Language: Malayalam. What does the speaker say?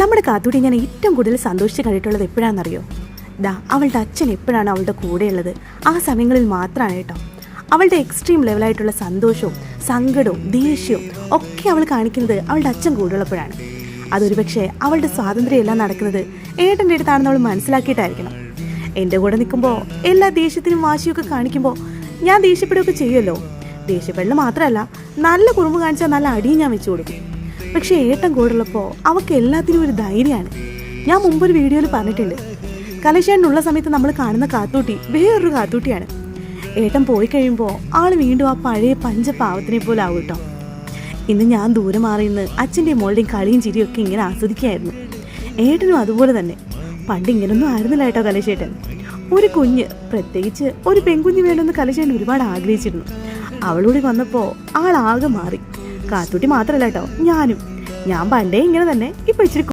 നമ്മുടെ കാത്തൂട്ടി ഞാൻ ഏറ്റവും കൂടുതൽ സന്തോഷിച്ച് കണ്ടിട്ടുള്ളത് എപ്പോഴാണെന്നറിയോ? അവളുടെ അച്ഛൻ എപ്പോഴാണ് അവളുടെ കൂടെയുള്ളത് ആ സമയങ്ങളിൽ മാത്രമാണ് കേട്ടോ. അവളുടെ എക്സ്ട്രീം ലെവലായിട്ടുള്ള സന്തോഷവും സങ്കടവും ദേഷ്യവും ഒക്കെ അവൾ കാണിക്കുന്നത് അവളുടെ അച്ഛൻ കൂടുള്ളപ്പോഴാണ്. അതൊരു പക്ഷേ അവളുടെ സ്വാതന്ത്ര്യം എല്ലാം നടക്കുന്നത് ഏട്ടൻ്റെ അടുത്താണെന്ന് അവൾ മനസ്സിലാക്കിയിട്ടായിരിക്കണം. എൻ്റെ കൂടെ നിൽക്കുമ്പോൾ എല്ലാ ദേഷ്യത്തിനും വാശിയൊക്കെ കാണിക്കുമ്പോൾ ഞാൻ ദേഷ്യപ്പെടുകയൊക്കെ ചെയ്യുമല്ലോ. ദേഷ്യപ്പെടൽ മാത്രമല്ല, നല്ല കുറുമ്പ് കാണിച്ചാൽ നല്ല അടിയും ഞാൻ വെച്ചു കൊടുക്കും. പക്ഷേ ഏട്ടൻ കൂടുള്ളപ്പോൾ അവൾക്ക് എല്ലാത്തിനും ഒരു ധൈര്യമാണ്. ഞാൻ മുമ്പൊരു വീഡിയോയിൽ പറഞ്ഞിട്ടുണ്ട്, കലേശേട്ടനുള്ള സമയത്ത് നമ്മൾ കാണുന്ന കാത്തൂട്ടി വേറൊരു കാത്തൂട്ടിയാണ്. ഏട്ടൻ പോയി കഴിയുമ്പോൾ ആൾ വീണ്ടും ആ പഴയ പഞ്ചപാവത്തിനെ പോലെ ആവും കേട്ടോ. ഇന്ന് ഞാൻ ദൂരെ മാറിയിരുന്ന് അച്ഛൻ്റെയും മോളുടെയും കളിയും ചിരിയൊക്കെ ഇങ്ങനെ ആസ്വദിക്കുകയായിരുന്നു. ഏട്ടനും അതുപോലെ തന്നെ. പണ്ട് ഇങ്ങനൊന്നും ആയിരുന്നില്ല കേട്ടോ കലേശേട്ടൻ. ഒരു കുഞ്ഞ്, പ്രത്യേകിച്ച് ഒരു പെൺകുഞ്ഞ് വേണമെന്ന് കലേശേട്ടൻ ഒരുപാട് ആഗ്രഹിച്ചിരുന്നു. അവളൂടെ വന്നപ്പോൾ ആളാകെ മാറി. കാത്തൂട്ടി മാത്രമല്ല കേട്ടോ, ഞാനും. ഞാൻ പണ്ടേ ഇങ്ങനെ തന്നെ, ഇപ്പം ഇച്ചിരി